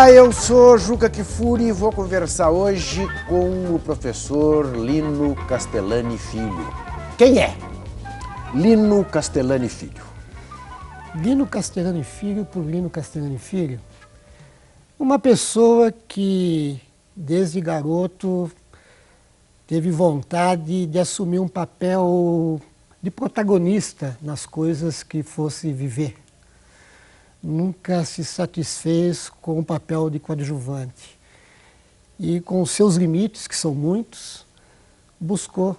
Olá, eu sou Juca Kfouri e vou conversar hoje com o professor Lino Castellani Filho. Quem é Lino Castellani Filho? Lino Castellani Filho, por Lino Castellani Filho, uma pessoa que desde garoto teve vontade de assumir um papel de protagonista nas coisas que fosse viver. Nunca se satisfez com o papel de coadjuvante. E com os seus limites, que são muitos, buscou,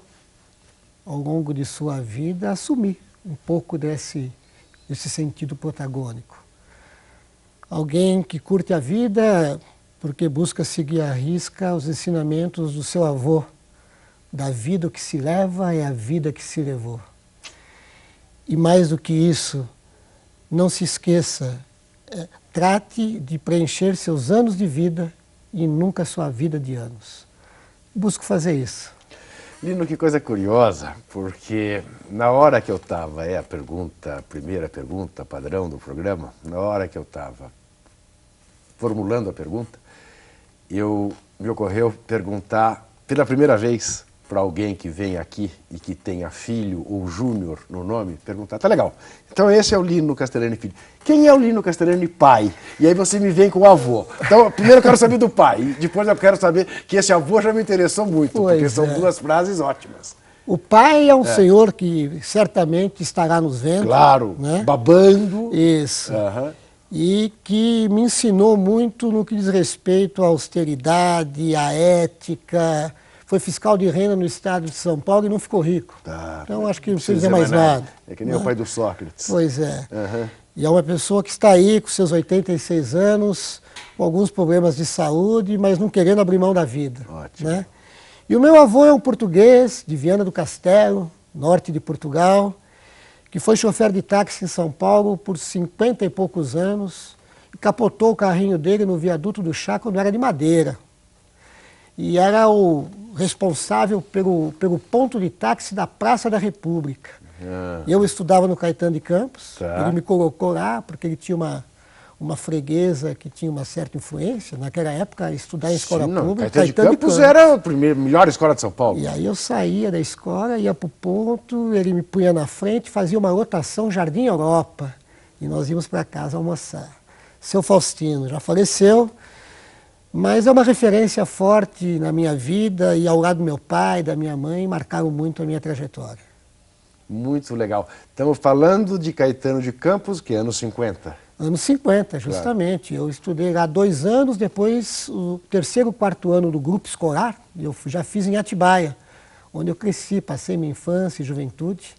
ao longo de sua vida, assumir um pouco desse sentido protagônico. Alguém que curte a vida porque busca seguir à risca os ensinamentos do seu avô. Da vida o que se leva é a vida que se levou. E mais do que isso, não se esqueça, trate de preencher seus anos de vida e nunca sua vida de anos. Busco fazer isso. Lino, que coisa curiosa, porque na hora que eu estava, a primeira pergunta padrão do programa, na hora que eu estava formulando a pergunta, me ocorreu perguntar pela primeira vez para alguém que vem aqui e que tenha filho ou júnior no nome, perguntar, tá legal, então esse é o Lino Castellani Filho. Quem é o Lino Castellani pai? E aí você me vem com o avô. Então, primeiro eu quero saber do pai, e depois eu quero saber que esse avô já me interessou muito, porque são duas frases ótimas. O pai é um senhor que certamente estará nos vendo. Claro, né? Babando. Isso. Uhum. E que me ensinou muito no que diz respeito à austeridade, à ética. Foi fiscal de renda no estado de São Paulo e não ficou rico. Tá, então acho que não precisa dizer mais nada. É que nem o pai do Sócrates. Pois é. Uhum. E é uma pessoa que está aí com seus 86 anos, com alguns problemas de saúde, mas não querendo abrir mão da vida. Ótimo. Né? E o meu avô é um português de Viana do Castelo, norte de Portugal, que foi chofer de táxi em São Paulo por 50 e poucos anos e capotou o carrinho dele no viaduto do Chá quando era de madeira. E era o responsável pelo ponto de táxi da Praça da República. Eu estudava no Caetano de Campos, ele me colocou lá porque ele tinha uma freguesa que tinha uma certa influência. Naquela época, estudar em escola pública... Caetano de Campos era a melhor escola de São Paulo. E aí eu saía da escola, ia para o ponto, ele me punha na frente, fazia uma lotação Jardim Europa. E nós íamos para casa almoçar. Seu Faustino já faleceu, mas é uma referência forte na minha vida e ao lado do meu pai, da minha mãe, marcaram muito a minha trajetória. Muito legal. Estamos falando de Caetano de Campos, que é anos 50. Anos 50, justamente. Claro. Eu estudei lá 2 anos, depois o 3º, 4º ano do grupo escolar, eu já fiz em Atibaia, onde eu cresci, passei minha infância e juventude.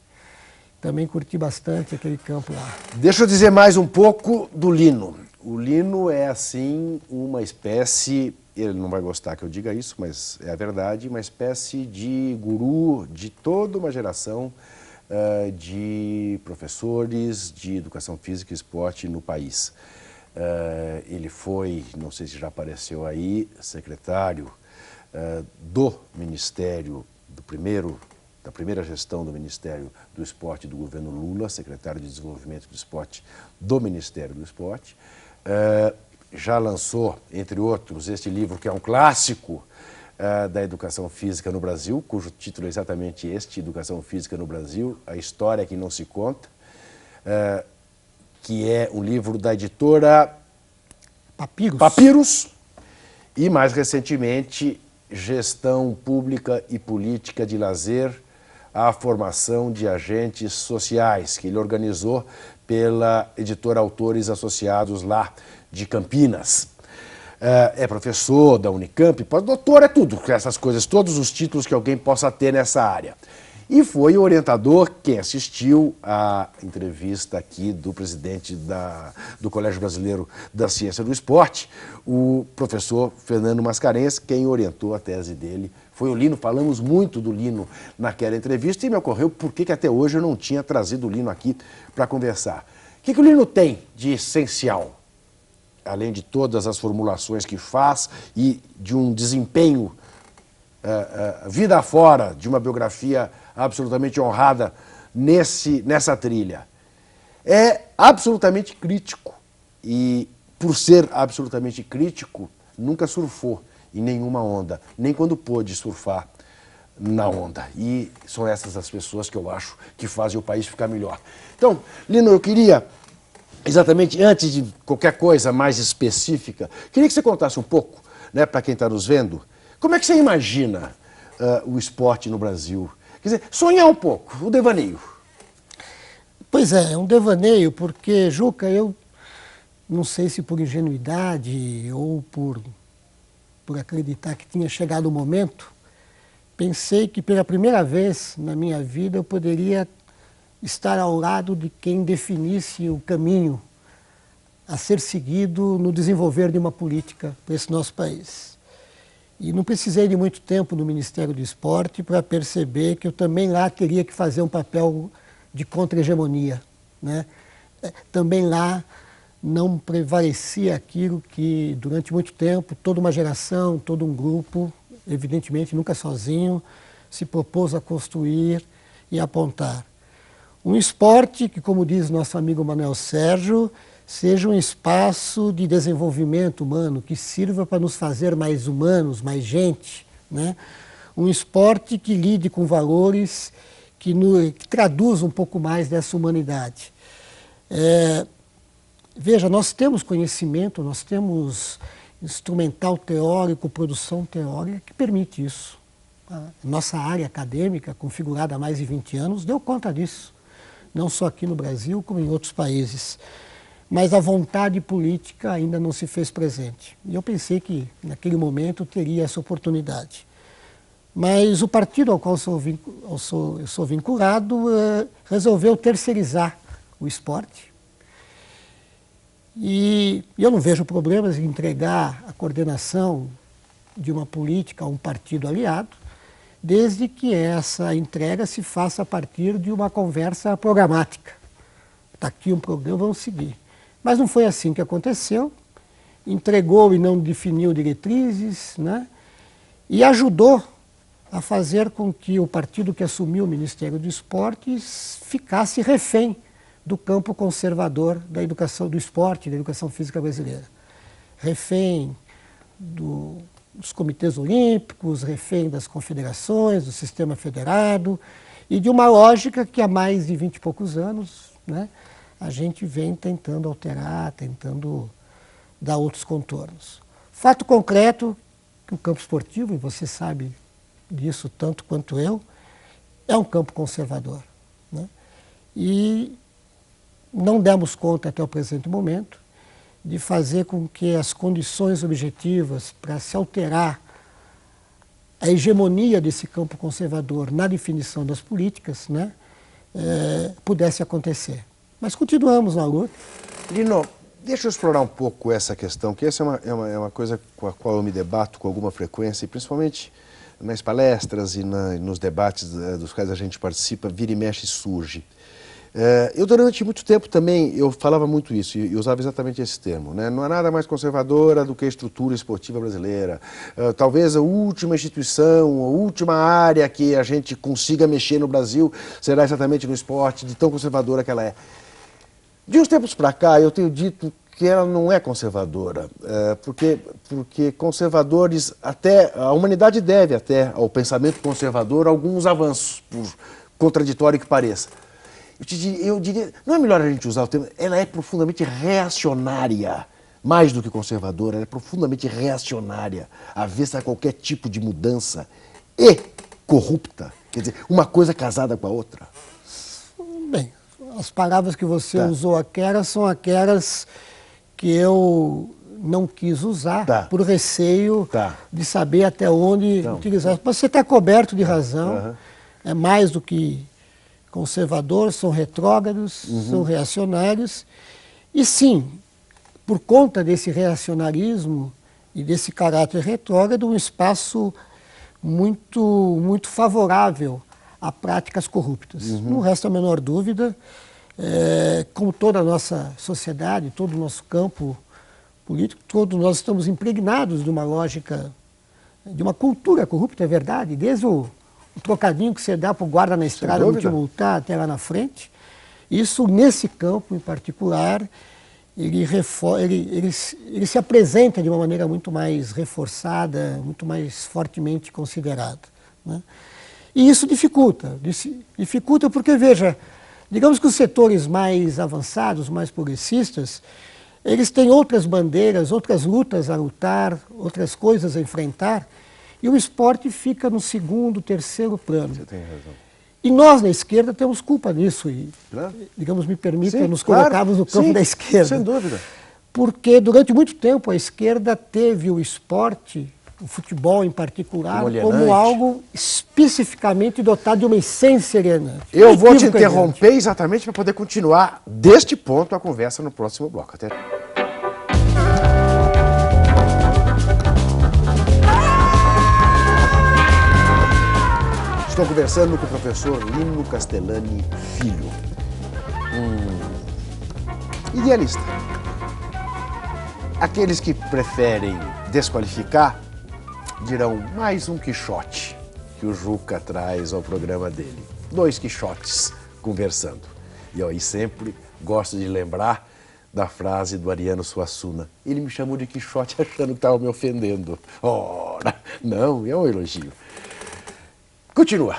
Também curti bastante aquele campo lá. Deixa eu dizer mais um pouco do Lino. O Lino é, assim, uma espécie, ele não vai gostar que eu diga isso, mas é a verdade, uma espécie de guru de toda uma geração de professores de educação física e esporte no país. Ele foi, não sei se já apareceu aí, secretário do Ministério, da primeira gestão do Ministério do Esporte do governo Lula, secretário de Desenvolvimento do Esporte do Ministério do Esporte. Já lançou, entre outros, este livro que é um clássico da educação física no Brasil, cujo título é exatamente este, Educação Física no Brasil, a história que não se conta, que é um livro da editora Papyrus e, mais recentemente, Gestão Pública e Política de Lazer, a formação de agentes sociais, que ele organizou pela editora Autores Associados lá de Campinas. É professor da Unicamp, pós-doutor, é tudo, essas coisas, todos os títulos que alguém possa ter nessa área. E foi orientador, quem assistiu à entrevista aqui do presidente do Colégio Brasileiro da Ciência do Esporte, o professor Fernando Mascarenhas, quem orientou a tese dele foi o Lino. Falamos muito do Lino naquela entrevista e me ocorreu por que até hoje eu não tinha trazido o Lino aqui para conversar. O que o Lino tem de essencial? Além de todas as formulações que faz e de um desempenho vida afora, de uma biografia absolutamente honrada nessa trilha, é absolutamente crítico e por ser absolutamente crítico, nunca surfou em nenhuma onda, nem quando pôde surfar na onda. E são essas as pessoas que eu acho que fazem o país ficar melhor. Então, Lino, eu queria, exatamente antes de qualquer coisa mais específica, queria que você contasse um pouco, né, para quem está nos vendo, como é que você imagina o esporte no Brasil? Quer dizer, sonhar um pouco, o devaneio. Pois é um devaneio, porque, Juca, eu não sei se por ingenuidade ou por acreditar que tinha chegado o momento, pensei que pela primeira vez na minha vida eu poderia estar ao lado de quem definisse o caminho a ser seguido no desenvolver de uma política para esse nosso país. E não precisei de muito tempo no Ministério do Esporte para perceber que eu também lá teria que fazer um papel de contra-hegemonia, né? Também lá não prevalecia aquilo que durante muito tempo toda uma geração, todo um grupo, evidentemente nunca sozinho, se propôs a construir e apontar. Um esporte que, como diz nosso amigo Manuel Sérgio, seja um espaço de desenvolvimento humano, que sirva para nos fazer mais humanos, mais gente, né? Um esporte que lide com valores que traduz um pouco mais dessa humanidade. Veja, nós temos conhecimento, nós temos instrumental teórico, produção teórica que permite isso. A nossa área acadêmica, configurada há mais de 20 anos, deu conta disso. Não só aqui no Brasil, como em outros países. Mas a vontade política ainda não se fez presente. E eu pensei que, naquele momento, teria essa oportunidade. Mas o partido ao qual eu sou vinculado resolveu terceirizar o esporte. E eu não vejo problemas em entregar a coordenação de uma política a um partido aliado, desde que essa entrega se faça a partir de uma conversa programática. Está aqui um programa, vamos seguir. Mas não foi assim que aconteceu. Entregou e não definiu diretrizes, né? E ajudou a fazer com que o partido que assumiu o Ministério do Esporte ficasse refém do campo conservador da educação, do esporte, da educação física brasileira. Refém dos comitês olímpicos, refém das confederações, do sistema federado e de uma lógica que há mais de 20 e poucos anos, né, a gente vem tentando alterar, tentando dar outros contornos. Fato concreto, que o campo esportivo, e você sabe disso tanto quanto eu, é um campo conservador, né? E não demos conta até o presente momento de fazer com que as condições objetivas para se alterar a hegemonia desse campo conservador na definição das políticas, né, pudesse acontecer. Mas continuamos na luta. Lino, deixa eu explorar um pouco essa questão, que essa é uma coisa com a qual eu me debato com alguma frequência, e principalmente nas palestras e nos debates dos quais a gente participa, vira e mexe surge. Eu durante muito tempo também, eu falava muito isso e usava exatamente esse termo, né? Não há nada mais conservadora do que a estrutura esportiva brasileira. Talvez a última instituição, a última área que a gente consiga mexer no Brasil será exatamente no esporte, de tão conservadora que ela é. De uns tempos para cá, eu tenho dito que ela não é conservadora, porque conservadores, até a humanidade deve até ao pensamento conservador alguns avanços, por contraditório que pareça. Eu diria, não é melhor a gente usar o termo, ela é profundamente reacionária, mais do que conservadora, ela é profundamente reacionária, avessa a qualquer tipo de mudança e corrupta, quer dizer, uma coisa casada com a outra. Bem, as palavras que você usou aquelas são aquelas que eu não quis usar por receio de saber até onde utilizar. Mas você está coberto de razão, é mais do que conservadores, são retrógrados, são reacionários. E sim, por conta desse reacionarismo e desse caráter retrógrado, um espaço muito favorável a práticas corruptas. Não resta a menor dúvida, como toda a nossa sociedade, todo o nosso campo político, todos nós estamos impregnados de uma lógica, de uma cultura corrupta, é verdade, desde o trocadinho que você dá para o guarda na estrada não te multar até lá na frente. Isso, nesse campo em particular, ele se apresenta de uma maneira muito mais reforçada, muito mais fortemente considerada, né? E isso dificulta porque, veja, digamos que os setores mais avançados, mais progressistas, eles têm outras bandeiras, outras lutas a lutar, outras coisas a enfrentar, e o esporte fica no segundo, terceiro plano. Você tem razão. E nós, na esquerda, temos culpa nisso, e, Claro. digamos, me permita, Sim, nos claro. colocarmos no campo Sim, da esquerda. sem dúvida. Porque, durante muito tempo, a esquerda teve o esporte, o futebol em particular, como algo especificamente dotado de uma essência alienante. Eu vou te interromper exatamente para poder continuar deste ponto a conversa no próximo bloco. Até. Estou conversando com o professor Lino Castellani Filho, idealista. Aqueles que preferem desqualificar dirão mais um Quixote que o Juca traz ao programa dele. 2 Quixotes conversando. E aí sempre gosto de lembrar da frase do Ariano Suassuna. Ele me chamou de Quixote achando que estava me ofendendo. Ora, não, é um elogio. Continua.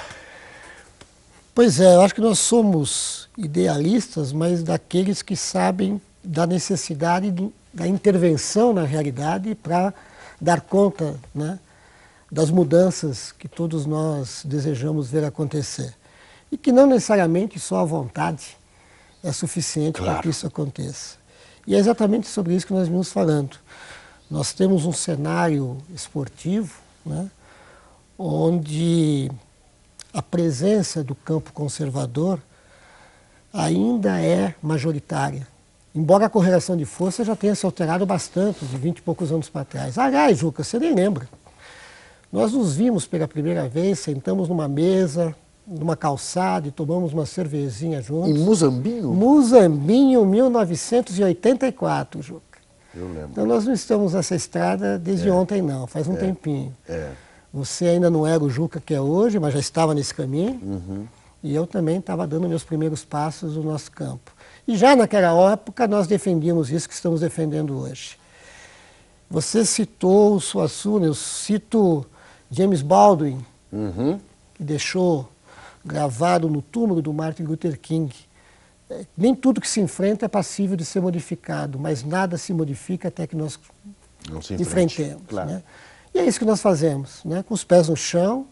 Pois é, eu acho que nós somos idealistas, mas daqueles que sabem da necessidade da intervenção na realidade para dar conta, né, das mudanças que todos nós desejamos ver acontecer. E que não necessariamente só a vontade é suficiente para que isso aconteça. E é exatamente sobre isso que nós vimos falando. Nós temos um cenário esportivo, né, onde a presença do campo conservador ainda é majoritária. Embora a correlação de força já tenha se alterado bastante, de 20 e poucos anos para trás. Aliás, Juca, você nem lembra. Nós nos vimos pela primeira vez, sentamos numa mesa, numa calçada e tomamos uma cervejinha juntos. Em Muzambinho? Muzambinho, 1984, Juca. Eu lembro. Então nós não estamos nessa estrada desde ontem não, faz um tempinho. Você ainda não era o Juca que é hoje, mas já estava nesse caminho. E eu também estava dando meus primeiros passos no nosso campo. E já naquela época nós defendíamos isso que estamos defendendo hoje. Você citou o Suassuna, eu cito James Baldwin, que deixou gravado no túmulo do Martin Luther King. Nem tudo que se enfrenta é passível de ser modificado, mas nada se modifica até que nós enfrentemos. Claro. Né? E é isso que nós fazemos, né? Com os pés no chão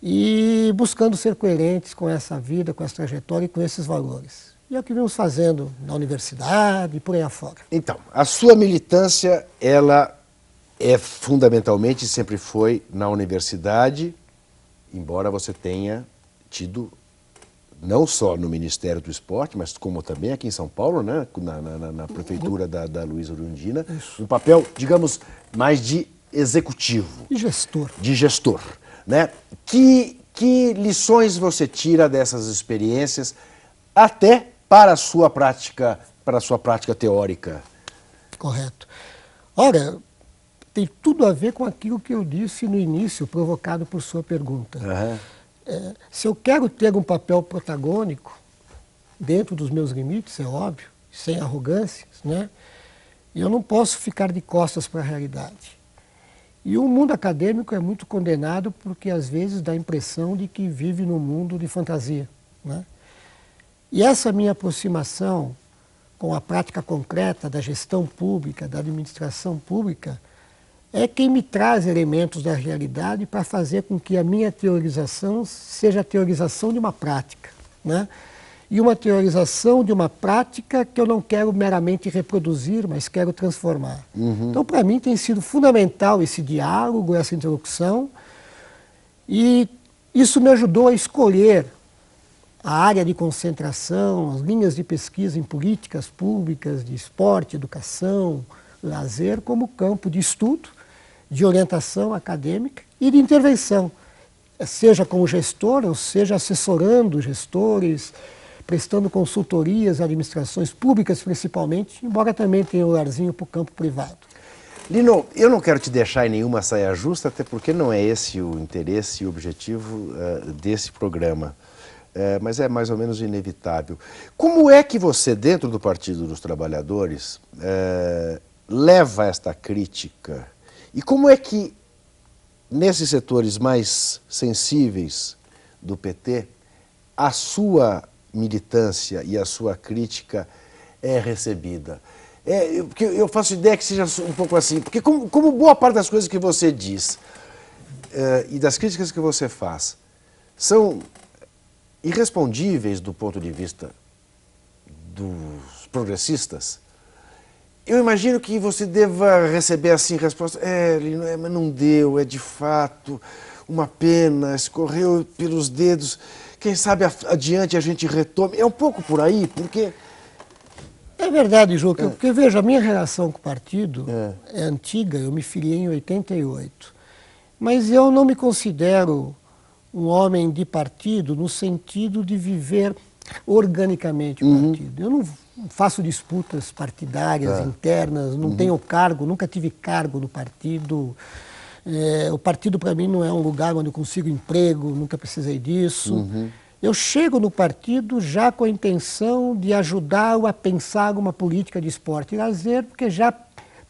e buscando ser coerentes com essa vida, com essa trajetória e com esses valores. E é o que vimos fazendo na universidade e por aí afora. Então, a sua militância, ela é fundamentalmente, sempre foi na universidade, embora você tenha tido, não só no Ministério do Esporte, mas como também aqui em São Paulo, né, na prefeitura da Luiza Erundina, um papel, digamos, mais de executivo. E gestor. De gestor, né? Que lições você tira dessas experiências, até para a sua prática teórica? Correto. Ora, tem tudo a ver com aquilo que eu disse no início, provocado por sua pergunta. Se eu quero ter um papel protagônico, dentro dos meus limites, é óbvio, sem arrogâncias, né, eu não posso ficar de costas para a realidade. E o mundo acadêmico é muito condenado porque às vezes dá a impressão de que vive num mundo de fantasia, né? E essa minha aproximação com a prática concreta da gestão pública, da administração pública, é quem me traz elementos da realidade para fazer com que a minha teorização seja a teorização de uma prática, né? E uma teorização de uma prática que eu não quero meramente reproduzir, mas quero transformar. Então, para mim, tem sido fundamental esse diálogo, essa interlocução, e isso me ajudou a escolher a área de concentração, as linhas de pesquisa em políticas públicas de esporte, educação, lazer, como campo de estudo, de orientação acadêmica e de intervenção, seja como gestor, ou seja assessorando gestores, prestando consultorias a administrações públicas principalmente, embora também tenha um lugarzinho para o campo privado. Lino, eu não quero te deixar em nenhuma saia justa, até porque não é esse o interesse e o objetivo desse programa. mas é mais ou menos inevitável. Como é que você, dentro do Partido dos Trabalhadores, leva esta crítica? E como é que, nesses setores mais sensíveis do PT, a sua militância e a sua crítica é recebida? Porque eu faço ideia que seja um pouco assim, porque como boa parte das coisas que você diz e das críticas que você faz são irrespondíveis do ponto de vista dos progressistas, eu imagino que você deva receber assim resposta, mas não deu, é de fato uma pena, escorreu pelos dedos, quem sabe adiante a gente retome. É um pouco por aí, porque... É verdade, Juca, porque veja, a minha relação com o partido é antiga, eu me filiei em 88, mas eu não me considero um homem de partido no sentido de viver organicamente o partido. Eu não faço disputas partidárias internas, não tenho cargo, nunca tive cargo no partido. O partido para mim não é um lugar onde eu consigo emprego, nunca precisei disso. Eu chego no partido já com a intenção de ajudá-lo a pensar uma política de esporte e lazer, porque já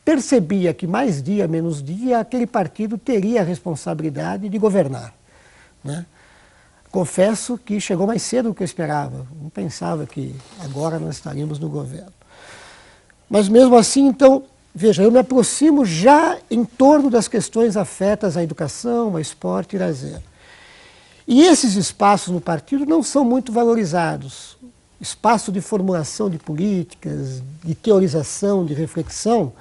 percebia que mais dia, menos dia, aquele partido teria a responsabilidade de governar, né? Confesso que chegou mais cedo do que eu esperava. Não pensava que agora nós estaríamos no governo. Mas mesmo assim, então, veja, eu me aproximo já em torno das questões afetas à educação, ao esporte e lazer. E esses espaços no partido não são muito valorizados. Espaço de formulação de políticas, de teorização, de reflexão,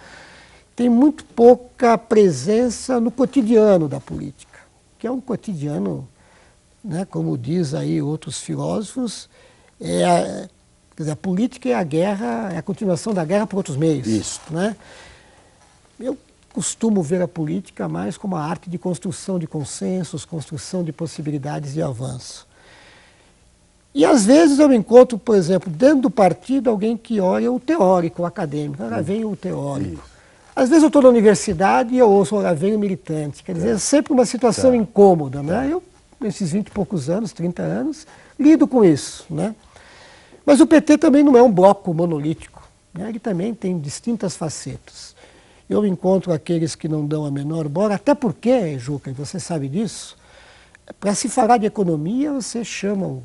tem muito pouca presença no cotidiano da política, que é um cotidiano, né, como diz aí outros filósofos, quer dizer, a política é a guerra, é a continuação da guerra por outros meios. Isso. Né? Eu costumo ver a política mais como a arte de construção de consensos, construção de possibilidades de avanço. E às vezes eu encontro, por exemplo, dentro do partido, alguém que olha o teórico, o acadêmico, agora vem o teórico. Isso. Às vezes eu estou na universidade e eu ouço, agora vem o militante. Quer dizer, é sempre uma situação incômoda, né? Eu, nesses 20 e poucos anos, 30 anos, lido com isso, né? Mas o PT também não é um bloco monolítico, né? Ele também tem distintas facetas. Eu encontro aqueles que não dão a menor bola, até porque, Juca, e você sabe disso, para se falar de economia, você chama um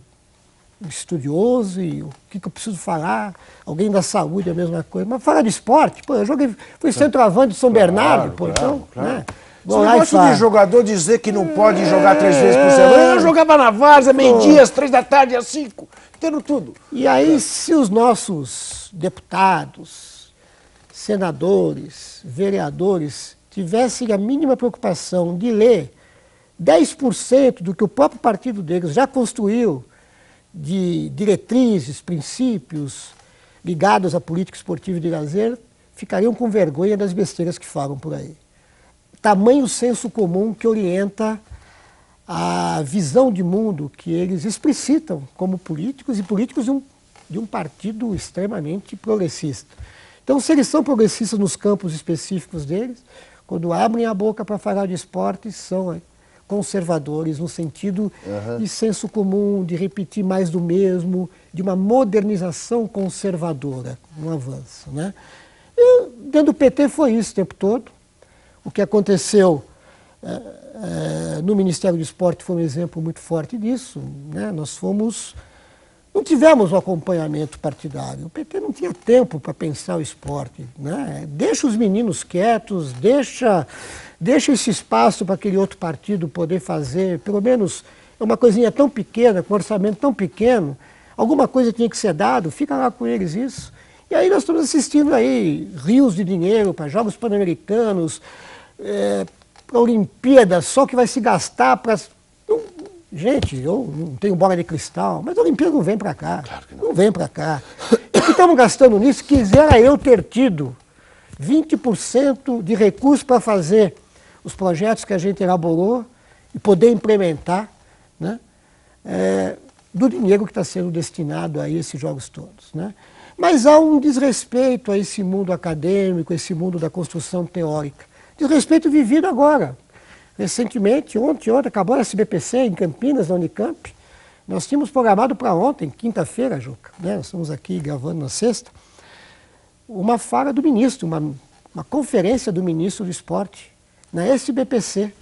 estudioso e o que eu preciso falar, alguém da saúde é a mesma coisa, mas falar de esporte, pô, eu fui centroavante de São Bernardo, pô, então, né? Você não gosta de jogador dizer que não pode jogar 3 vezes por semana? Eu jogava na Várzea, meio-dia, às 3 da tarde, às 5, tendo tudo. E aí, se os nossos deputados, senadores, vereadores tivessem a mínima preocupação de ler 10% do que o próprio partido deles já construiu de diretrizes, princípios ligados à política esportiva e de lazer, ficariam com vergonha das besteiras que falam por aí. Tamanho senso comum que orienta a visão de mundo que eles explicitam como políticos e políticos de um partido extremamente progressista. Então, se eles são progressistas nos campos específicos deles, quando abrem a boca para falar de esporte, são conservadores no sentido de senso comum, de repetir mais do mesmo, de uma modernização conservadora, um avanço, né? E dentro do PT foi isso o tempo todo. O que aconteceu no Ministério do Esporte foi um exemplo muito forte disso, né? Não tivemos um acompanhamento partidário. O PT não tinha tempo para pensar o esporte, né? Deixa os meninos quietos, deixa esse espaço para aquele outro partido poder fazer, pelo menos uma coisinha tão pequena, com um orçamento tão pequeno, alguma coisa tinha que ser dado, fica lá com eles isso. E aí nós estamos assistindo aí rios de dinheiro para Jogos Pan-Americanos, para Olimpíadas, só que vai se gastar para... Gente, eu não tenho bola de cristal, mas a Olimpíada não vem para cá, claro que não vem para cá. E o que estamos gastando nisso, quisera eu ter tido 20% de recursos para fazer os projetos que a gente elaborou e poder implementar, né, do dinheiro que está sendo destinado a esses jogos todos, né? Mas há um desrespeito a esse mundo acadêmico, esse mundo da construção teórica. Desrespeito vivido agora. Recentemente, ontem, acabou a SBPC em Campinas, na Unicamp, Nós tínhamos programado para ontem, quinta-feira, Juca, né? Nós estamos aqui gravando na sexta, uma fala do ministro, uma conferência do ministro do Esporte na SBPC,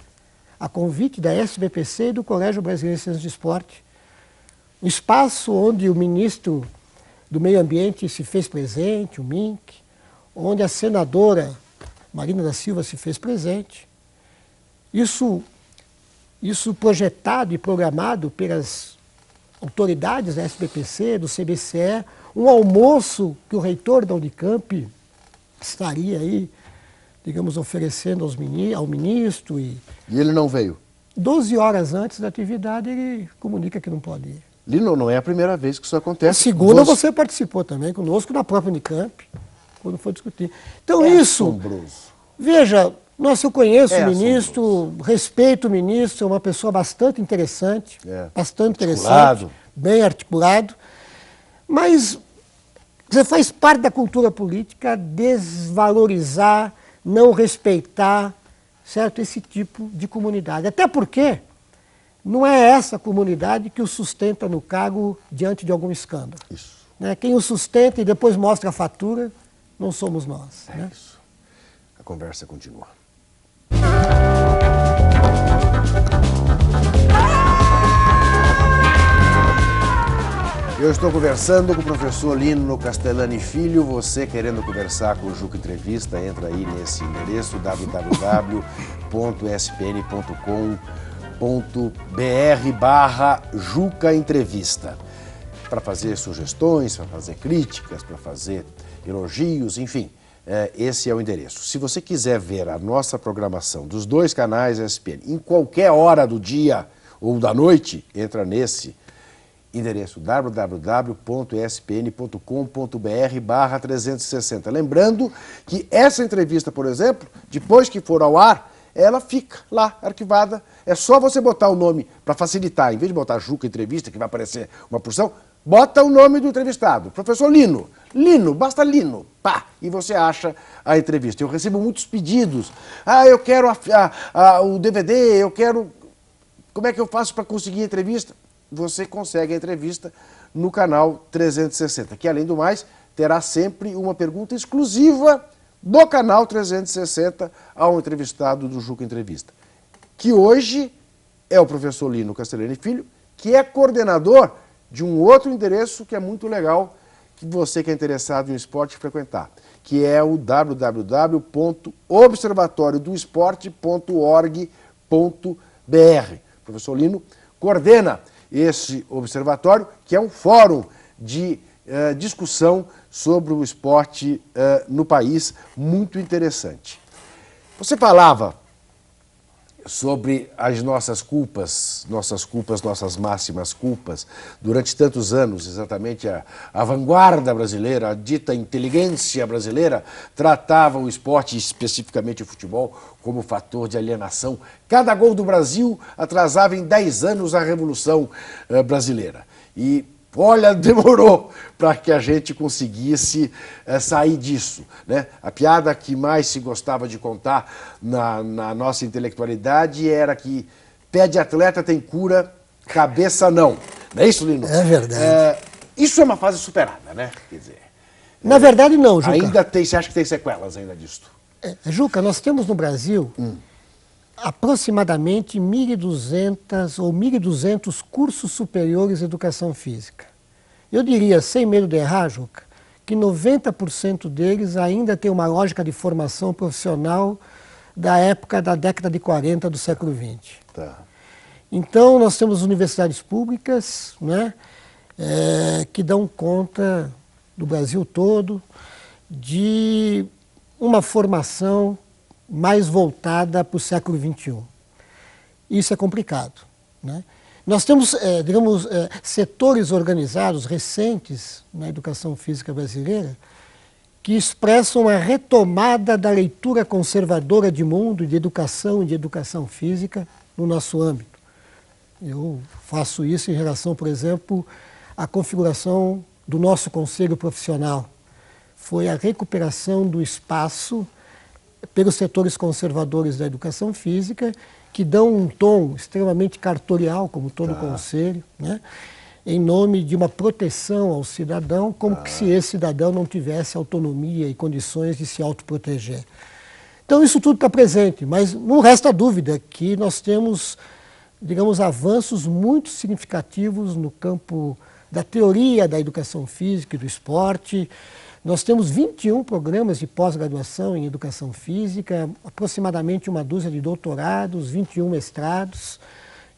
a convite da SBPC e do Colégio Brasileiro de Ciências do Esporte. Um espaço onde o ministro do Meio Ambiente se fez presente, o MINC, onde a senadora Marina da Silva se fez presente. Isso projetado e programado pelas autoridades da SBPC, do CBCE, um almoço que o reitor da Unicamp estaria aí, digamos, oferecendo ao ministro. E ele não veio? 12 horas antes da atividade, ele comunica que não pode ir. Lino, não é a primeira vez que isso acontece. A segunda você participou também conosco na própria Unicamp, quando foi discutir. Então isso, assombroso. Veja, eu conheço o ministro, assombroso. Respeito o ministro, é uma pessoa bastante interessante, Articulado. Bem articulado, mas você faz parte da cultura política desvalorizar, não respeitar, certo, esse tipo de comunidade. Até porque não é essa comunidade que o sustenta no cargo diante de algum escândalo. Isso. Né? Quem o sustenta e depois mostra a fatura, não somos nós. Né? Isso. A conversa continua. Eu estou conversando com o professor Lino Castellani Filho. Você querendo conversar com o Juca Entrevista, entra aí nesse endereço www.spn.com.br/Juca Entrevista. Para fazer sugestões, para fazer críticas, para fazer elogios, enfim, esse é o endereço. Se você quiser ver a nossa programação dos dois canais ESPN em qualquer hora do dia ou da noite, entra nesse endereço www.espn.com.br/360. Lembrando que essa entrevista, por exemplo, depois que for ao ar, ela fica lá, arquivada. É só você botar o nome para facilitar. Em vez de botar Juca Entrevista, que vai aparecer uma porção, bota o nome do entrevistado. Professor Lino. Lino, basta Lino. Pá! E você acha a entrevista. Eu recebo muitos pedidos. Eu quero o DVD, eu quero... Como é que eu faço para conseguir a entrevista? Você consegue a entrevista no canal 360, que além do mais, terá sempre uma pergunta exclusiva do canal 360 ao entrevistado do Juca Entrevista, que hoje é o professor Lino Castellani Filho, que é coordenador de um outro endereço que é muito legal, que você que é interessado em esporte frequentar, que é o www.observatoriodoesporte.org.br. O professor Lino coordena esse observatório, que é um fórum de discussão sobre o esporte no país, muito interessante. Você falava sobre as nossas culpas, nossas máximas culpas, durante tantos anos, exatamente a vanguarda brasileira, a dita inteligência brasileira, tratava o esporte, especificamente o futebol, como fator de alienação. Cada gol do Brasil atrasava em 10 anos a Revolução Brasileira. E olha, demorou para que a gente conseguisse sair disso, né? A piada que mais se gostava de contar na nossa intelectualidade era que pé de atleta tem cura, cabeça não. Não é isso, Lino? É verdade. Isso é uma fase superada, né? Quer dizer, na verdade não, Juca. Ainda tem, você acha que tem sequelas ainda disso? Juca, nós temos no Brasil aproximadamente 1.200 ou 1.200 cursos superiores de educação física. Eu diria, sem medo de errar, Juca, que 90% deles ainda tem uma lógica de formação profissional da época da década de 40 do século XX. Tá. Então, nós temos universidades públicas, né, que dão conta do Brasil todo de uma formação mais voltada para o século XXI. Isso é complicado, né? Nós temos, digamos, setores organizados recentes na educação física brasileira que expressam a retomada da leitura conservadora de mundo, de educação e de educação física no nosso âmbito. Eu faço isso em relação, por exemplo, à configuração do nosso conselho profissional. Foi a recuperação do espaço pelos setores conservadores da educação física, que dão um tom extremamente cartorial, como todo conselho, né? em nome de uma proteção ao cidadão, como que se esse cidadão não tivesse autonomia e condições de se autoproteger. Então isso tudo está presente, mas não resta dúvida que nós temos, digamos, avanços muito significativos no campo da teoria da educação física e do esporte. Nós temos 21 programas de pós-graduação em educação física, aproximadamente uma dúzia de doutorados, 21 mestrados,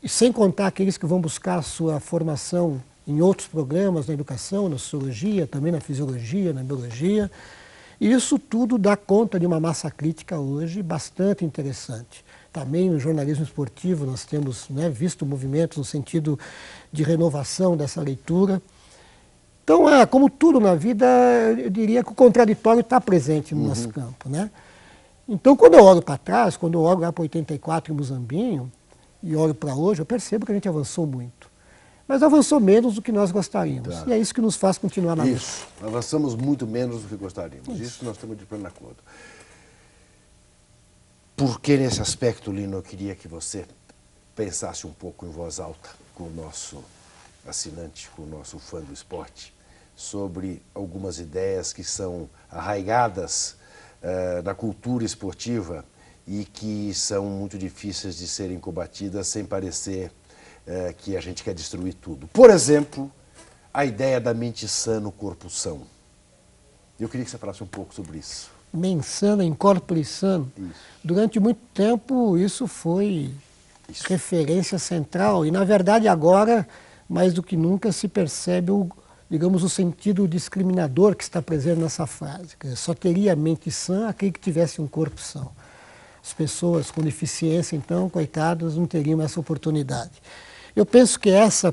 e sem contar aqueles que vão buscar a sua formação em outros programas na educação, na sociologia, também na fisiologia, na biologia. E isso tudo dá conta de uma massa crítica hoje bastante interessante. Também no jornalismo esportivo nós temos, né, visto movimentos no sentido de renovação dessa leitura. Então, como tudo na vida, eu diria que o contraditório está presente no nosso campo, né? Então, quando eu olho para trás, quando eu olho lá para 84 em Muzambinho, e olho para hoje, eu percebo que a gente avançou muito. Mas avançou menos do que nós gostaríamos. Claro. E é isso que nos faz continuar na luta. Isso, avançamos muito menos do que gostaríamos. Isso nós estamos de pleno acordo. Por que nesse aspecto, Lino, eu queria que você pensasse um pouco em voz alta com o nosso assinante, com o nosso fã do esporte, sobre algumas ideias que são arraigadas na cultura esportiva e que são muito difíceis de serem combatidas sem parecer que a gente quer destruir tudo. Por exemplo, a ideia da mente sã no corpo são. Eu queria que você falasse um pouco sobre isso. Mente sana in corpore sano. Durante muito tempo isso foi referência central e, na verdade, agora, mais do que nunca, se percebe digamos, o sentido discriminador que está presente nessa frase. Só teria mente sã aquele que tivesse um corpo são. As pessoas com deficiência, então, coitadas, não teriam essa oportunidade. Eu penso que essa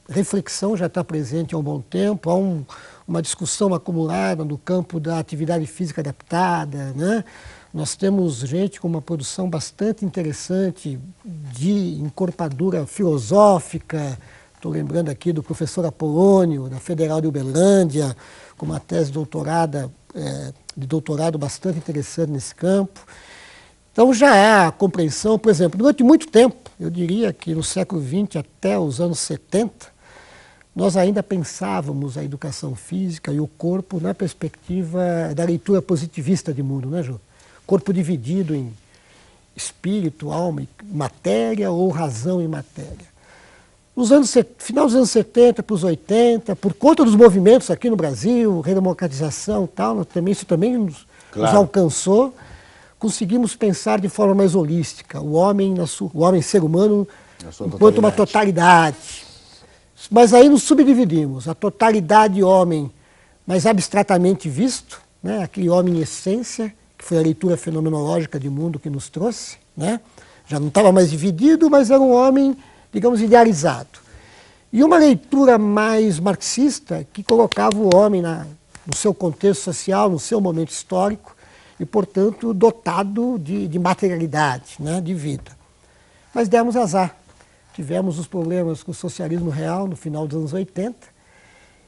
reflexão já está presente há um bom tempo, há uma discussão acumulada no campo da atividade física adaptada, né? Nós temos gente com uma produção bastante interessante de encorpadura filosófica. Estou lembrando aqui do professor Apolônio, da Federal de Uberlândia, com uma tese de doutorado bastante interessante nesse campo. Então já há a compreensão, por exemplo, durante muito tempo, eu diria que no século XX até os anos 70, nós ainda pensávamos a educação física e o corpo na perspectiva da leitura positivista de mundo, né, Ju? Corpo dividido em espírito, alma e matéria ou razão e matéria. Final dos anos 70 para os 80, por conta dos movimentos aqui no Brasil, redemocratização e tal, isso também nos alcançou, conseguimos pensar de forma mais holística, o homem ser humano enquanto uma totalidade. Mas aí nos subdividimos, a totalidade homem, mais abstratamente visto, né, aquele homem em essência, que foi a leitura fenomenológica de mundo que nos trouxe, né, já não estava mais dividido, mas era um homem, digamos, idealizado. E uma leitura mais marxista, que colocava o homem no seu contexto social, no seu momento histórico, e, portanto, dotado de materialidade, né, de vida. Mas demos azar. Tivemos os problemas com o socialismo real no final dos anos 80,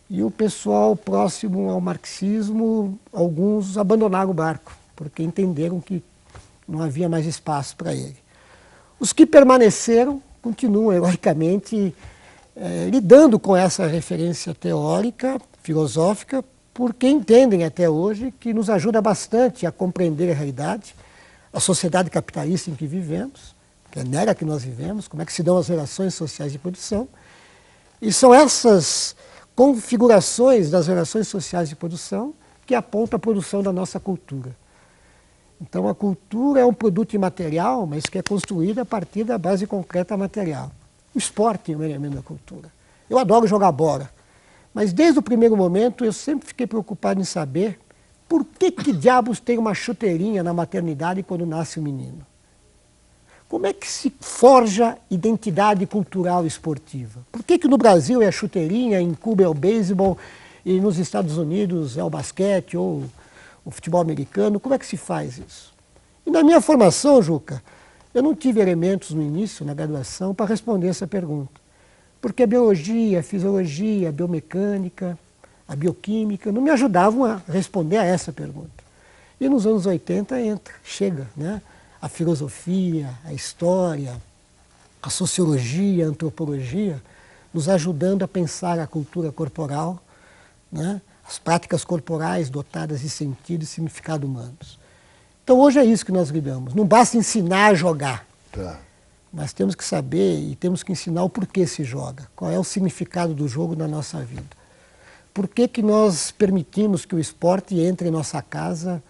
e o pessoal próximo ao marxismo, alguns abandonaram o barco, porque entenderam que não havia mais espaço para ele. Os que permaneceram continuam, heroicamente, lidando com essa referência teórica, filosófica, porque entendem até hoje que nos ajuda bastante a compreender a realidade, a sociedade capitalista em que vivemos, que é nela que nós vivemos, como é que se dão as relações sociais de produção. E são essas configurações das relações sociais de produção que apontam a produção da nossa cultura. Então a cultura é um produto imaterial, mas que é construída a partir da base concreta material. O esporte é um elemento da cultura. Eu adoro jogar bola, mas desde o primeiro momento eu sempre fiquei preocupado em saber por que diabos tem uma chuteirinha na maternidade quando nasce o menino. Como é que se forja identidade cultural esportiva? Por que no Brasil é a chuteirinha, em Cuba é o beisebol e nos Estados Unidos é o basquete ou o futebol americano? Como é que se faz isso? E na minha formação, Juca, eu não tive elementos no início, na graduação, para responder essa pergunta. Porque a biologia, a fisiologia, a biomecânica, a bioquímica não me ajudavam a responder a essa pergunta. E nos anos 80 chega, né? A filosofia, a história, a sociologia, a antropologia, nos ajudando a pensar a cultura corporal, né? As práticas corporais dotadas de sentido e significado humanos. Então hoje é isso que nós lidamos. Não basta ensinar a jogar. Tá. Mas temos que saber e temos que ensinar o porquê se joga. Qual é o significado do jogo na nossa vida. Por que que nós permitimos que o esporte entre em nossa casa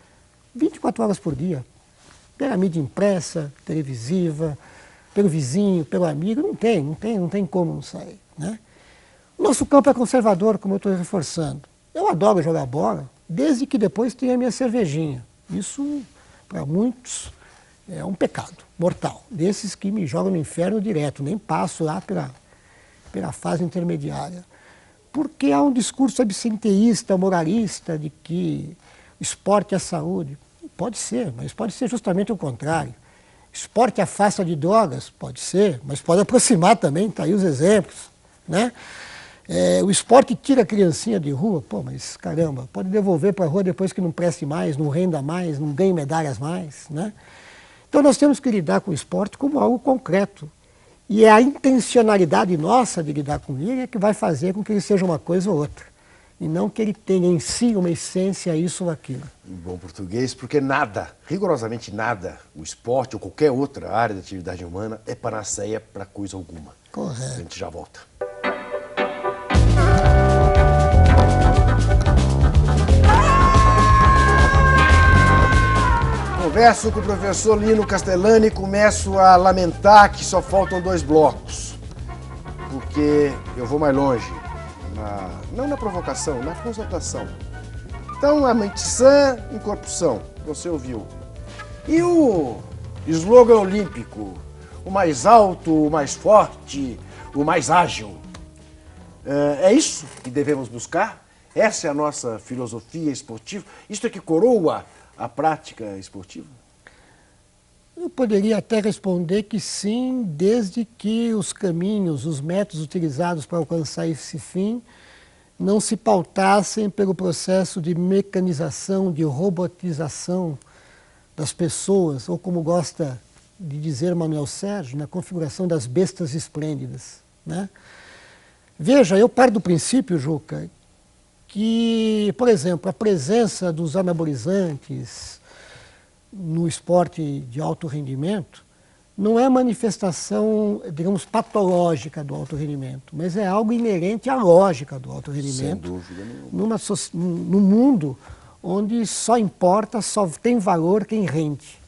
24 horas por dia? Pela mídia impressa, televisiva, pelo vizinho, pelo amigo. Não tem como não sair, né? O nosso campo é conservador, como eu estou reforçando. Eu adoro jogar bola, desde que depois tenha a minha cervejinha. Isso, para muitos, é um pecado mortal. Desses que me jogam no inferno direto, nem passo lá pela fase intermediária. Porque há um discurso absenteísta, moralista, de que o esporte é saúde. Pode ser, mas pode ser justamente o contrário. Esporte afasta de drogas? Pode ser, mas pode aproximar também, tá aí os exemplos, né? O esporte tira a criancinha de rua, pô, mas caramba, pode devolver para a rua depois que não preste mais, não renda mais, não ganhe medalhas mais, né? Então nós temos que lidar com o esporte como algo concreto. E é a intencionalidade nossa de lidar com ele é que vai fazer com que ele seja uma coisa ou outra. E não que ele tenha em si uma essência, isso ou aquilo. Em bom português, porque nada, rigorosamente nada, o esporte ou qualquer outra área da atividade humana é panaceia para coisa alguma. Correto. A gente já volta. Converso com o professor Lino Castellani e começo a lamentar que só faltam 2 blocos. Porque eu vou mais longe. Não na provocação, na constatação. Então, a mente sã em corpo são, você ouviu. E o slogan olímpico, o mais alto, o mais forte, o mais ágil. É isso que devemos buscar? Essa é a nossa filosofia esportiva? Isso é que coroa a prática esportiva? Eu poderia até responder que sim, desde que os caminhos, os métodos utilizados para alcançar esse fim não se pautassem pelo processo de mecanização, de robotização das pessoas, ou como gosta de dizer Manuel Sérgio, na configuração das bestas esplêndidas, né? Veja, eu parto do princípio, Juca, que, por exemplo, a presença dos anabolizantes no esporte de alto rendimento não é manifestação, digamos, patológica do alto rendimento, mas é algo inerente à lógica do alto rendimento. Sem dúvida nenhuma. Num mundo onde só importa, só tem valor quem rende.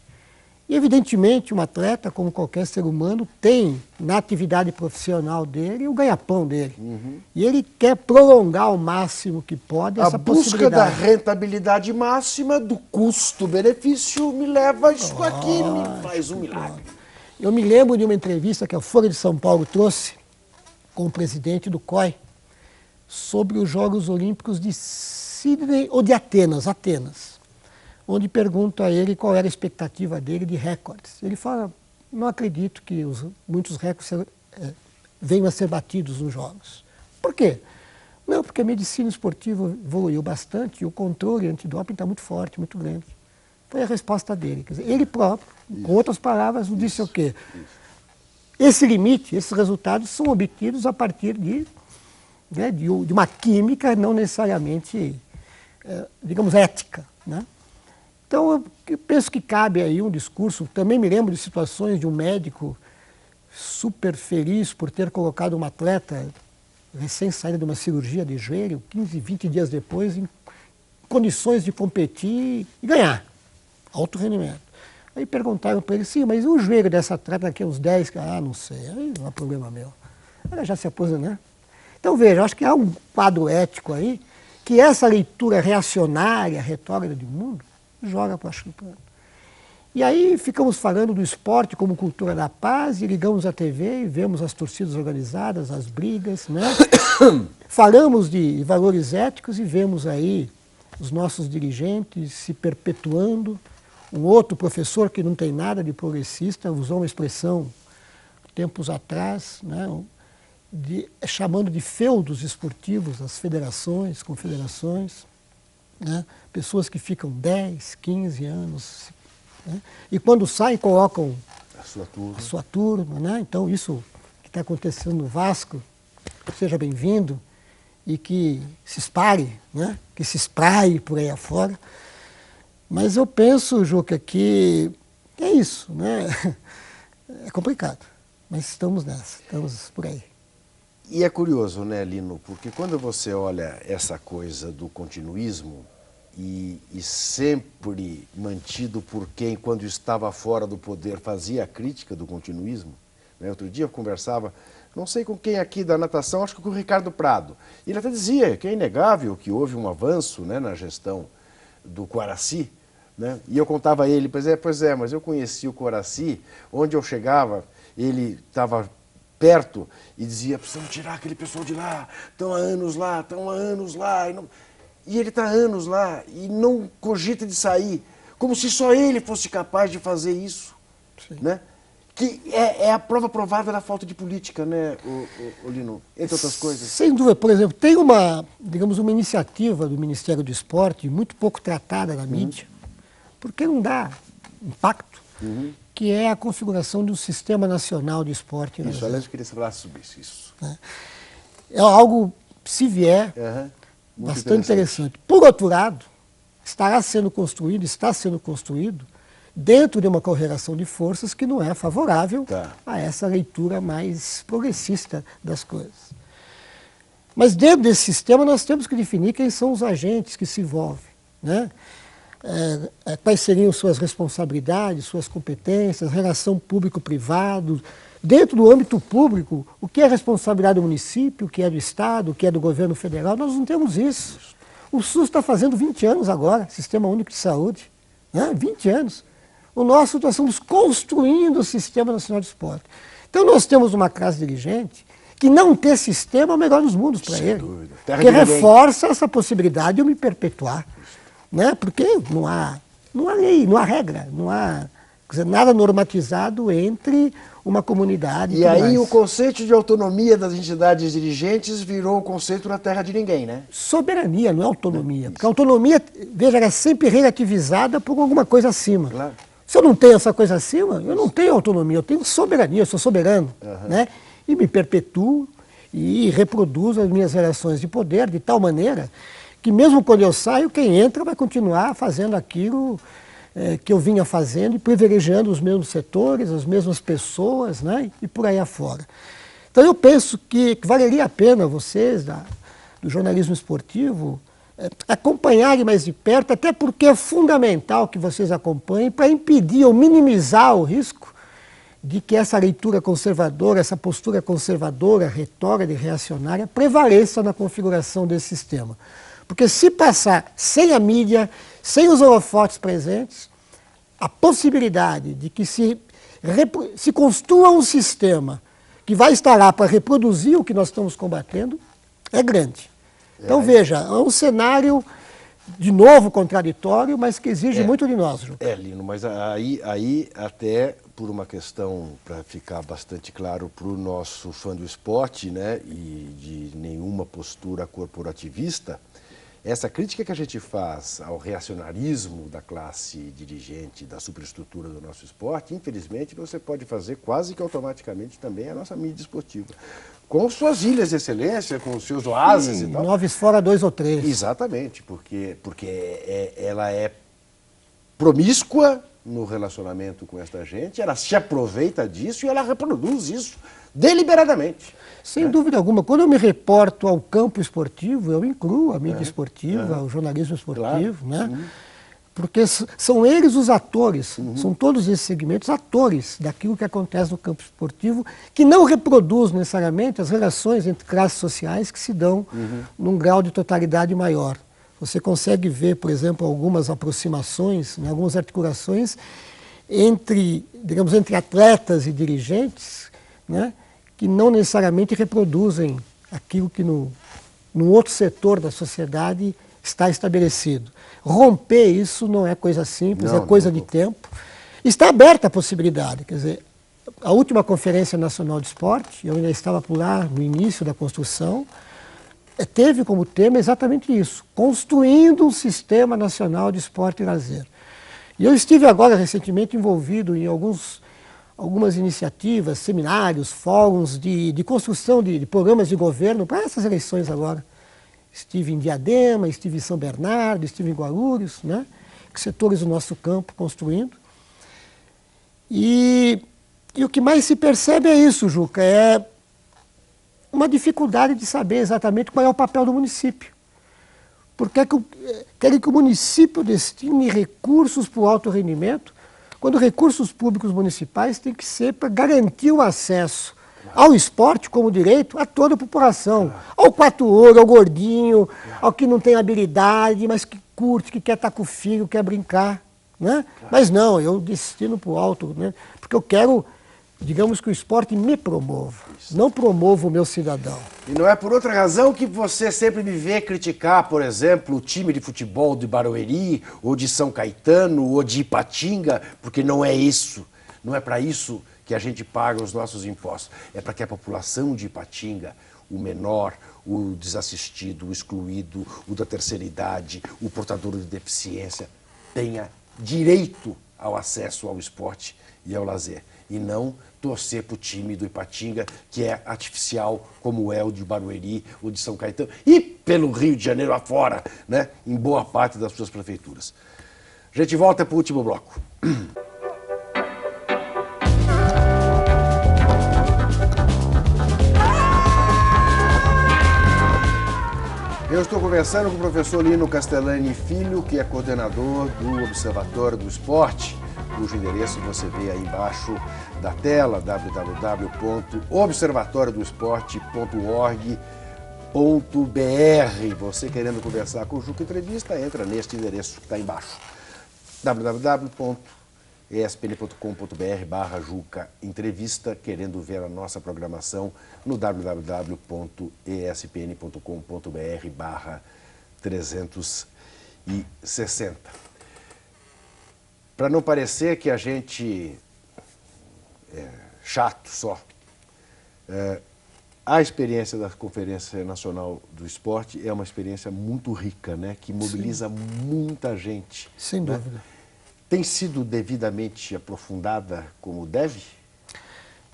E, evidentemente, um atleta, como qualquer ser humano, tem na atividade profissional dele o ganha-pão dele. Uhum. E ele quer prolongar ao máximo que pode essa possibilidade. A busca possibilidade. da rentabilidade máxima, do custo-benefício, me leva a isso aqui, me faz um milagre. Eu me lembro de uma entrevista que a Folha de São Paulo trouxe com o presidente do COI sobre os Jogos Olímpicos de Sydney ou de Atenas, onde pergunto a ele qual era a expectativa dele de recordes. Ele fala, não acredito que muitos recordes venham a ser batidos nos Jogos. Por quê? Não, porque a medicina esportiva evoluiu bastante e o controle antidoping está muito forte, muito grande. Foi a resposta dele. Quer dizer, ele próprio, com outras palavras, nos disse o quê? Esse limite, esses resultados são obtidos a partir de uma química não necessariamente, digamos, ética, né? Então, eu penso que cabe aí um discurso. Também me lembro de situações de um médico super feliz por ter colocado uma atleta recém-saída de uma cirurgia de joelho, 15, 20 dias depois, em condições de competir e ganhar alto rendimento. Aí perguntaram para ele, sim, mas o joelho dessa atleta daqui a uns 10? Não sei, aí não é problema meu. Ela já se aposentou, né? Então, veja, acho que há um quadro ético aí que essa leitura reacionária, retrógrada do mundo, joga para chupando. E aí ficamos falando do esporte como cultura da paz e ligamos a TV e vemos as torcidas organizadas, as brigas, né? Falamos de valores éticos e vemos aí os nossos dirigentes se perpetuando. Um outro professor que não tem nada de progressista usou uma expressão tempos atrás, né? Chamando de feudos esportivos as federações, confederações, né? Pessoas que ficam 10, 15 anos, né? E quando saem colocam a sua turma, né? Então isso que está acontecendo no Vasco seja bem-vindo e que se espalhe, né? Que se espraie por aí afora. Mas eu penso, Juca, que é isso, né? É complicado, mas estamos nessa, estamos por aí. E é curioso, né, Lino, porque quando você olha essa coisa do continuismo e sempre mantido por quem, quando estava fora do poder, fazia a crítica do continuismo, né? Outro dia eu conversava, não sei com quem aqui da natação, acho que com o Ricardo Prado. E ele até dizia que é inegável que houve um avanço, né, na gestão do Coraci, né? E eu contava a ele, pois é, mas eu conheci o Coraci, onde eu chegava, ele estava perto e dizia, precisamos tirar aquele pessoal de lá, estão há anos lá, estão há anos lá. E ele está há anos lá e não cogita de sair, como se só ele fosse capaz de fazer isso. Né? Que é a prova provada da falta de política, né, o Lino, entre outras coisas. Sem dúvida. Por exemplo, tem uma iniciativa do Ministério do Esporte, muito pouco tratada na mídia, porque não dá impacto, que é a configuração de um sistema nacional de esporte. Isso, aliás, eu queria falar sobre isso. É algo, se vier, bastante interessante. Por outro lado, está sendo construído, dentro de uma correlação de forças que não é favorável a essa leitura mais progressista das coisas. Mas dentro desse sistema nós temos que definir quem são os agentes que se envolvem, né? Quais seriam suas responsabilidades, suas competências, relação público-privado. Dentro do âmbito público, o que é responsabilidade do município, o que é do Estado, o que é do governo federal, nós não temos isso. O SUS está fazendo 20 anos agora, Sistema Único de Saúde, né? 20 anos. Nós estamos construindo o Sistema Nacional de Esporte. Então nós temos uma classe dirigente que não ter sistema é o melhor dos mundos para ele. Que reforça essa possibilidade de eu me perpetuar. Né? Porque não há lei, não há regra, não há nada normatizado entre uma comunidade e aí mais. O conceito de autonomia das entidades dirigentes virou o conceito na terra de ninguém, né? Soberania, não é autonomia. Porque a autonomia, veja, ela é sempre relativizada por alguma coisa acima. Claro. Se eu não tenho essa coisa acima, eu não tenho autonomia, eu tenho soberania, eu sou soberano. Né? E me perpetuo e reproduzo as minhas relações de poder de tal maneira que mesmo quando eu saio, quem entra vai continuar fazendo aquilo que eu vinha fazendo e privilegiando os mesmos setores, as mesmas pessoas, né? E por aí afora. Então eu penso que valeria a pena vocês, do jornalismo esportivo, acompanharem mais de perto, até porque é fundamental que vocês acompanhem para impedir ou minimizar o risco de que essa leitura conservadora, essa postura conservadora, retrógrada e reacionária prevaleça na configuração desse sistema. Porque se passar sem a mídia, sem os holofotes presentes, a possibilidade de que se construa um sistema que vai estar lá para reproduzir o que nós estamos combatendo é grande. Então veja, é um cenário de novo contraditório, mas que exige muito de nós, Ju. Lino, mas aí até por uma questão, para ficar bastante claro para o nosso fã do esporte, né, e de nenhuma postura corporativista, essa crítica que a gente faz ao reacionarismo da classe dirigente, da superestrutura do nosso esporte, infelizmente você pode fazer quase que automaticamente também a nossa mídia esportiva. Com suas ilhas de excelência, com os seus oásis e tal. 9 fora 2 ou 3. Exatamente, porque ela é promíscua no relacionamento com esta gente, ela se aproveita disso e ela reproduz isso deliberadamente. Sem dúvida alguma. Quando eu me reporto ao campo esportivo, eu incluo a mídia esportiva, o jornalismo esportivo, né? Porque são eles os atores, são todos esses segmentos atores daquilo que acontece no campo esportivo, que não reproduz necessariamente as relações entre classes sociais que se dão num grau de totalidade maior. Você consegue ver, por exemplo, algumas aproximações, né, algumas articulações entre atletas e dirigentes, né, que não necessariamente reproduzem aquilo que no outro setor da sociedade está estabelecido. Romper isso não é coisa simples, é coisa de tempo. Está aberta a possibilidade, quer dizer, a última Conferência Nacional de Esporte, eu ainda estava por lá no início da construção, teve como tema exatamente isso, construindo um sistema nacional de esporte e lazer. E eu estive agora recentemente envolvido em alguns algumas iniciativas, seminários, fóruns de construção de programas de governo para essas eleições agora. Estive em Diadema, estive em São Bernardo, estive em Guarulhos, né? Setores do nosso campo construindo. E o que mais se percebe é isso, Juca, é uma dificuldade de saber exatamente qual é o papel do município. Porque querem que o município destine recursos para o alto rendimento, quando recursos públicos municipais têm que ser para garantir o acesso ao esporte como direito a toda a população. Ao quatro-olho, ao gordinho, ao que não tem habilidade, mas que curte, que quer estar com o filho, quer brincar. Né? Mas não, eu destino para o alto, né? Porque eu quero, digamos, que o esporte me promova, não promova o meu cidadão. E não é por outra razão que você sempre me vê criticar, por exemplo, o time de futebol de Barueri, ou de São Caetano, ou de Ipatinga, porque não é isso, não é para isso que a gente paga os nossos impostos. É para que a população de Ipatinga, o menor, o desassistido, o excluído, o da terceira idade, o portador de deficiência, tenha direito ao acesso ao esporte e ao lazer. E não torcer para o time do Ipatinga, que é artificial, como é o de Barueri, o de São Caetano, e pelo Rio de Janeiro afora, né, em boa parte das suas prefeituras. A gente volta para o último bloco. Eu estou conversando com o professor Lino Castellani Filho, que é coordenador do Observatório do Esporte, cujo endereço você vê aí embaixo da tela, www.observatoriodoesporte.org.br. Você querendo conversar com o Juca Entrevista, entra neste endereço que está embaixo, www.espn.com.br/Juca Entrevista, querendo ver a nossa programação no www.espn.com.br/360. Para não parecer que a gente é chato só, a experiência da Conferência Nacional do Esporte é uma experiência muito rica, né? Que mobiliza muita gente. Sem dúvida. Né? Tem sido devidamente aprofundada como deve?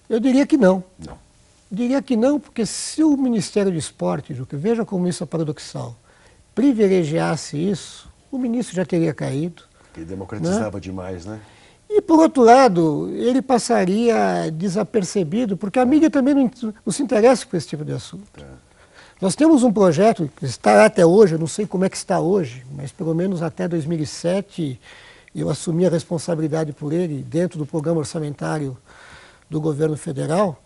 Eu diria que não. Não. Diria que não, porque se o Ministério do Esporte, Juca, veja como isso é paradoxal, privilegiasse isso, o ministro já teria caído. Que democratizava, né? Demais, né? E, por outro lado, ele passaria desapercebido, porque a mídia também não se interessa por esse tipo de assunto. Nós temos um projeto que está até hoje, eu não sei como é que está hoje, mas pelo menos até 2007 eu assumi a responsabilidade por ele dentro do programa orçamentário do governo federal,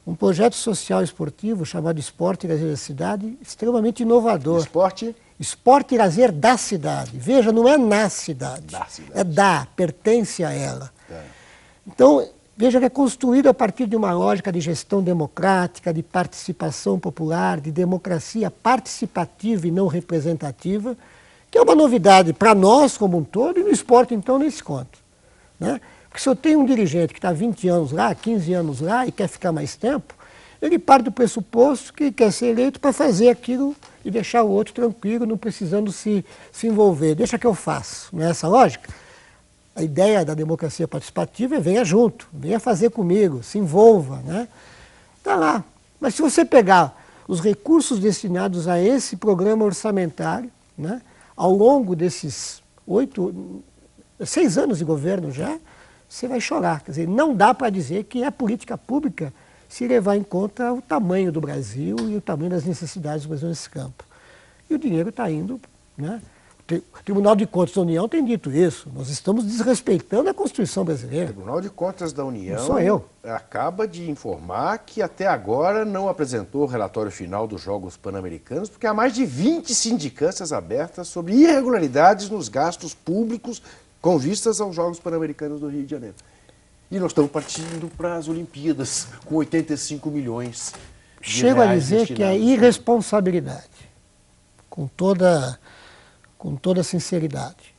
um projeto social esportivo chamado Esporte e Lazer da Cidade, extremamente inovador. Esporte? Esporte e Lazer da Cidade. Veja, não é na cidade. Da cidade. É da, pertence a ela. Então, veja que é construído a partir de uma lógica de gestão democrática, de participação popular, de democracia participativa e não representativa, que é uma novidade para nós como um todo, e no esporte, então, nem se conta. Né? Porque se eu tenho um dirigente que está 20 anos lá, 15 anos lá e quer ficar mais tempo, ele parte do pressuposto que quer ser eleito para fazer aquilo e deixar o outro tranquilo, não precisando se envolver. Deixa que eu faço. Não é essa a lógica? A ideia da democracia participativa é venha junto, venha fazer comigo, se envolva. Né? Tá lá. Mas se você pegar os recursos destinados a esse programa orçamentário, né, ao longo desses 6 anos de governo já, você vai chorar. Quer dizer, não dá para dizer que é política pública se levar em conta o tamanho do Brasil e o tamanho das necessidades do Brasil nesse campo. E o dinheiro está indo, né? O Tribunal de Contas da União tem dito isso. Nós estamos desrespeitando a Constituição brasileira. O Tribunal de Contas da União não sou eu. Acaba de informar que até agora não apresentou o relatório final dos Jogos Pan-Americanos, porque há mais de 20 sindicâncias abertas sobre irregularidades nos gastos públicos com vistas aos Jogos Pan-Americanos do Rio de Janeiro. E nós estamos partindo para as Olimpíadas com 85 milhões de Chego reais a dizer destinados. Que é irresponsabilidade, com toda sinceridade.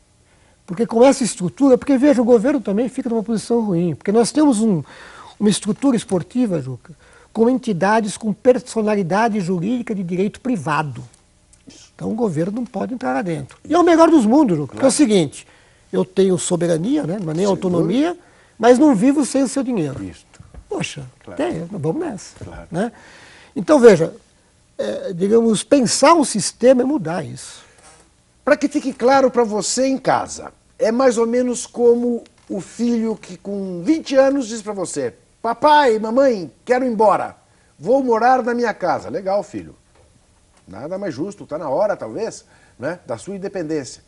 Porque com essa estrutura, porque veja, o governo também fica numa posição ruim, porque nós temos uma estrutura esportiva, Juca, com entidades com personalidade jurídica de direito privado. Então o governo não pode entrar lá dentro. E é o melhor dos mundos, Juca, porque é o seguinte, eu tenho soberania, né, não é nem autonomia, mas não vivo sem o seu dinheiro. Isso. Poxa, Claro. vamos nessa. Claro. Né? Então, veja, digamos, pensar um sistema é mudar isso. Para que fique claro para você em casa, é mais ou menos como o filho que com 20 anos diz para você: papai, mamãe, quero ir embora, vou morar na minha casa. Legal, filho. Nada mais justo, está na hora, talvez, né, da sua independência.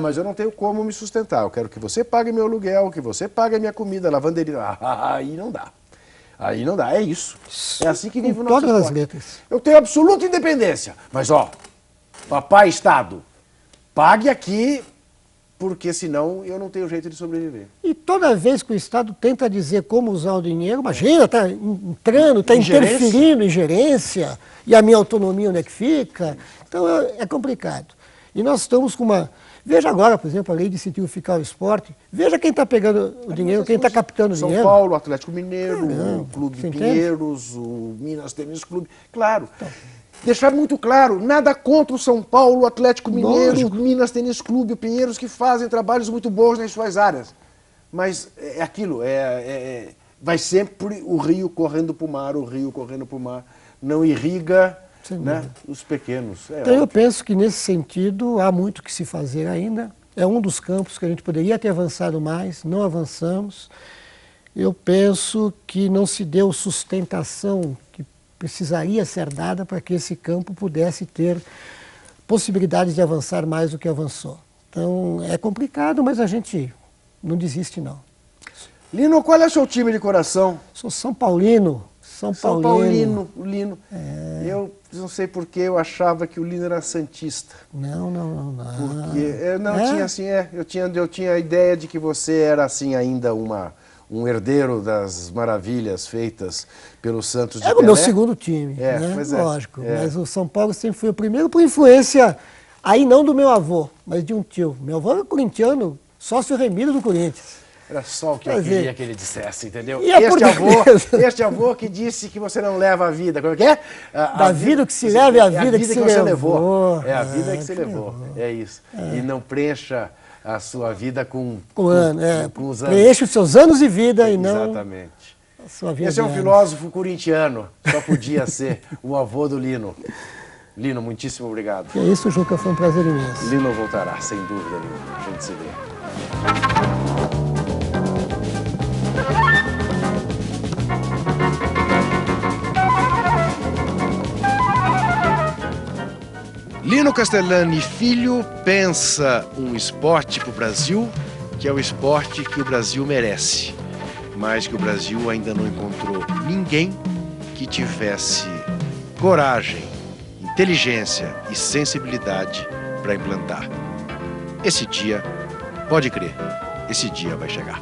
Mas eu não tenho como me sustentar, eu quero que você pague meu aluguel, que você pague a minha comida, lavanderia. Aí não dá. Aí não dá, é isso. É assim que vive o nosso todas as esporte. letras. Eu tenho absoluta independência, mas papai Estado, pague aqui, porque senão eu não tenho jeito de sobreviver. E toda vez que o Estado tenta dizer como usar o dinheiro, imagina, está entrando, está interferindo em gerência, e a minha autonomia onde é que fica? Então é complicado. E nós estamos com uma... Veja agora, por exemplo, a lei de incentivo fiscal ao esporte. Veja quem está pegando o dinheiro, quem está captando o dinheiro. São Paulo, Atlético Mineiro, Não, o Clube você Pinheiros, o Minas Tênis Clube. Claro. Então, deixar muito claro, nada contra o São Paulo, o Atlético Mineiro, o Minas Tênis Clube, o Pinheiros, que fazem trabalhos muito bons nas suas áreas. Mas é aquilo, vai sempre o rio correndo para o mar, o rio correndo para o mar. Não irriga, né, os pequenos. Então eu penso que nesse sentido há muito que se fazer ainda. É um dos campos que a gente poderia ter avançado mais, não avançamos. Eu penso que não se deu sustentação que precisaria ser dada para que esse campo pudesse ter possibilidades de avançar mais do que avançou. Então é complicado, mas a gente não desiste não. Lino, qual é o seu time de coração? Sou São Paulino. São Paulino. O Lino. Eu não sei porque eu achava que o Lino era santista. Não. Porque eu não tinha assim, eu tinha a ideia de que você era assim ainda um herdeiro das maravilhas feitas pelos Santos de Pelé. Era o meu segundo time, né? Lógico. Mas o São Paulo sempre foi o primeiro por influência, aí não do meu avô, mas de um tio. Meu avô era corintiano, sócio remido do Corinthians. Era só o que eu queria que ele dissesse, entendeu? E este avô que disse que você não leva a vida. Como é que é? Da vida que se leva é a vida que se levou. É a vida que se levou. É isso. E não preencha a sua vida com os anos. Preencha os seus anos de vida e não exatamente. a sua vida. Esse é um filósofo corintiano. Só podia ser o avô do Lino. Lino, muitíssimo obrigado. É isso, Juca, foi um prazer imenso. Lino voltará, sem dúvida nenhuma. A gente se vê. Lino Castellani Filho pensa um esporte para o Brasil, que é o esporte que o Brasil merece, mas que o Brasil ainda não encontrou ninguém que tivesse coragem, inteligência e sensibilidade para implantar. Esse dia, pode crer, esse dia vai chegar.